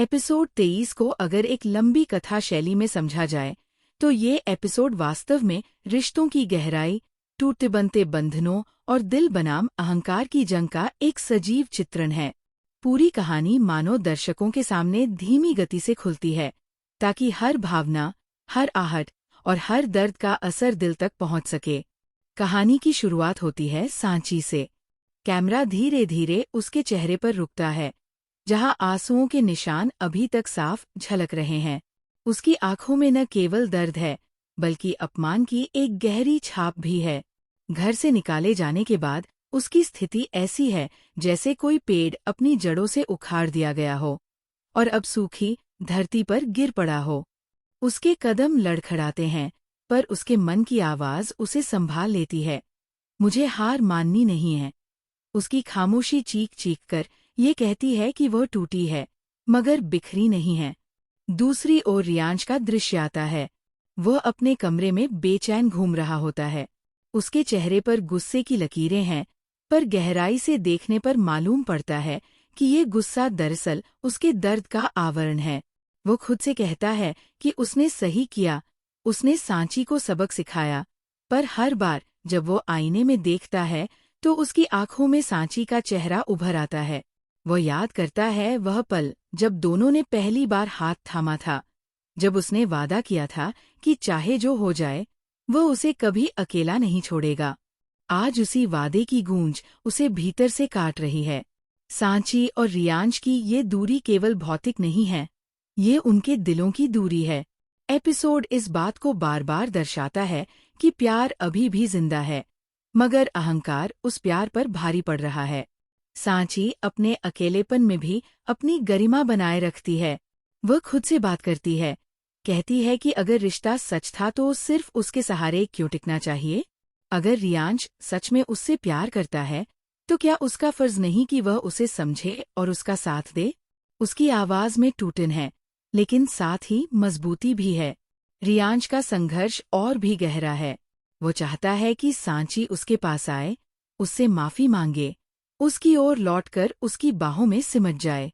Episode 23 को अगर एक लंबी कथा शैली में समझा जाए तो ये एपिसोड वास्तव में रिश्तों की गहराई, टूटते बनते बंधनों और दिल बनाम अहंकार की जंग का एक सजीव चित्रण है। पूरी कहानी मानो दर्शकों के सामने धीमी गति से खुलती है, ताकि हर भावना, हर आहट और हर दर्द का असर दिल तक पहुंच सके। कहानी की शुरुआत होती है सांची से। कैमरा धीरे धीरे उसके चेहरे पर रुकता है, जहां आंसुओं के निशान अभी तक साफ झलक रहे हैं। उसकी आंखों में न केवल दर्द है, बल्कि अपमान की एक गहरी छाप भी है। घर से निकाले जाने के बाद उसकी स्थिति ऐसी है जैसे कोई पेड़ अपनी जड़ों से उखाड़ दिया गया हो और अब सूखी धरती पर गिर पड़ा हो। उसके कदम लड़खड़ाते हैं, पर उसके मन की आवाज उसे संभाल लेती है। मुझे हार माननी नहीं है। उसकी खामोशी चीख चीख कर ये कहती है कि वह टूटी है, मगर बिखरी नहीं है। दूसरी ओर रियांश का दृश्य आता है। वह अपने कमरे में बेचैन घूम रहा होता है। उसके चेहरे पर गुस्से की लकीरें हैं, पर गहराई से देखने पर मालूम पड़ता है कि ये गुस्सा दरअसल उसके दर्द का आवरण है। वो खुद से कहता है कि उसने सही किया, उसने सांची को सबक सिखाया, पर हर बार जब वो आईने में देखता है तो उसकी आंखों में सांची का चेहरा उभर आता है। वो याद करता है वह पल जब दोनों ने पहली बार हाथ थामा था, जब उसने वादा किया था कि चाहे जो हो जाए वह उसे कभी अकेला नहीं छोड़ेगा। आज उसी वादे की गूंज उसे भीतर से काट रही है। सांची और रियांश की ये दूरी केवल भौतिक नहीं है, ये उनके दिलों की दूरी है। एपिसोड इस बात को बार बार दर्शाता है कि प्यार अभी भी जिंदा है, मगर अहंकार उस प्यार पर भारी पड़ रहा है। सांची अपने अकेलेपन में भी अपनी गरिमा बनाए रखती है। वह खुद से बात करती है, कहती है कि अगर रिश्ता सच था तो सिर्फ उसके सहारे क्यों टिकना चाहिए। अगर रियांश सच में उससे प्यार करता है तो क्या उसका फर्ज नहीं कि वह उसे समझे और उसका साथ दे। उसकी आवाज में टूटन है, लेकिन साथ ही मजबूती भी है। रियांश का संघर्ष और भी गहरा है। वो चाहता है कि सांची उसके पास आए, उससे माफी मांगे, उसकी ओर लौटकर उसकी बाहों में सिमट जाए,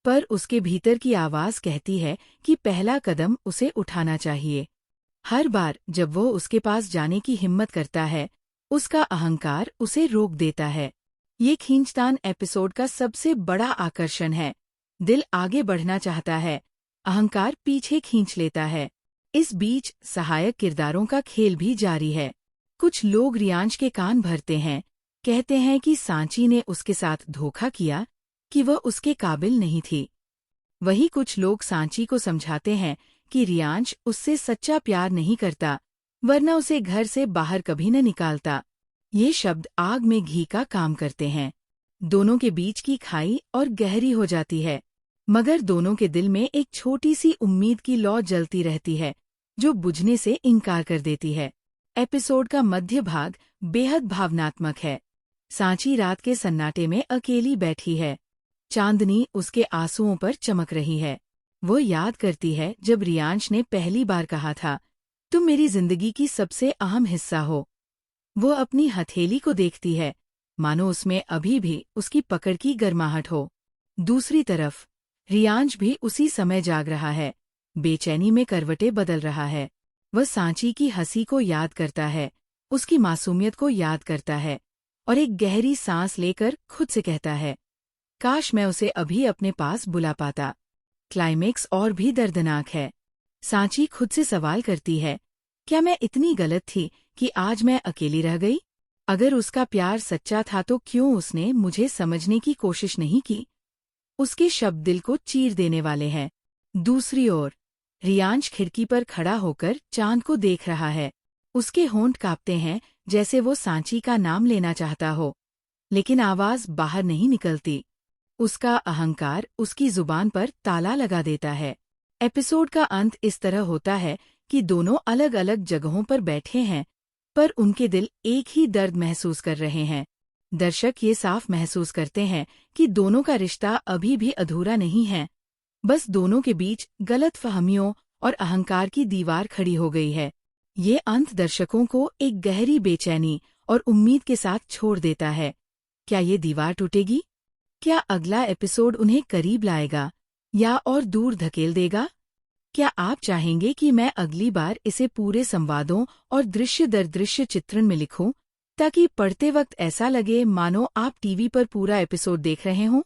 पर उसके भीतर की आवाज कहती है कि पहला कदम उसे उठाना चाहिए। हर बार जब वो उसके पास जाने की हिम्मत करता है, उसका अहंकार उसे रोक देता है। ये खींचतान एपिसोड का सबसे बड़ा आकर्षण है। दिल आगे बढ़ना चाहता है, अहंकार पीछे खींच लेता है। इस बीच सहायक किरदारों का खेल भी जारी है। कुछ लोग रियांश के कान भरते हैं, कहते हैं कि सांची ने उसके साथ धोखा किया, कि वह उसके काबिल नहीं थी। वही कुछ लोग सांची को समझाते हैं कि रियांश उससे सच्चा प्यार नहीं करता, वरना उसे घर से बाहर कभी न निकालता। ये शब्द आग में घी का काम करते हैं। दोनों के बीच की खाई और गहरी हो जाती है, मगर दोनों के दिल में एक छोटी सी उम्मीद की लौ जलती रहती है, जो बुझने से इनकार कर देती है। एपिसोड का मध्य भाग बेहद भावनात्मक है। सांची रात के सन्नाटे में अकेली बैठी है। चांदनी उसके आंसुओं पर चमक रही है। वो याद करती है जब रियांश ने पहली बार कहा था, तुम मेरी जिंदगी की सबसे अहम हिस्सा हो। वो अपनी हथेली को देखती है, मानो उसमें अभी भी उसकी पकड़ की गर्माहट हो। दूसरी तरफ रियांश भी उसी समय जाग रहा है, बेचैनी में करवटें बदल रहा है। वह सांची की हंसी को याद करता है, उसकी मासूमियत को याद करता है, और एक गहरी सांस लेकर खुद से कहता है, काश मैं उसे अभी अपने पास बुला पाता। क्लाइमेक्स और भी दर्दनाक है। सांची खुद से सवाल करती है, क्या मैं इतनी गलत थी कि आज मैं अकेली रह गई? अगर उसका प्यार सच्चा था तो क्यों उसने मुझे समझने की कोशिश नहीं की? उसके शब्द दिल को चीर देने वाले हैं। दूसरी ओर रियांश खिड़की पर खड़ा होकर चांद को देख रहा है। उसके होंठ कांपते हैं, जैसे वो सांची का नाम लेना चाहता हो, लेकिन आवाज बाहर नहीं निकलती। उसका अहंकार उसकी जुबान पर ताला लगा देता है। एपिसोड का अंत इस तरह होता है कि दोनों अलग अलग जगहों पर बैठे हैं, पर उनके दिल एक ही दर्द महसूस कर रहे हैं। दर्शक ये साफ महसूस करते हैं कि दोनों का रिश्ता अभी भी अधूरा नहीं है, बस दोनों के बीच गलतफहमियों और अहंकार की दीवार खड़ी हो गई है। ये अंत दर्शकों को एक गहरी बेचैनी और उम्मीद के साथ छोड़ देता है। क्या ये दीवार टूटेगी? क्या अगला एपिसोड उन्हें करीब लाएगा, या और दूर धकेल देगा? क्या आप चाहेंगे कि मैं अगली बार इसे पूरे संवादों और दृश्य दर दृश्य चित्रण में लिखूं, ताकि पढ़ते वक्त ऐसा लगे मानो आप टीवी पर पूरा एपिसोड देख रहे हों?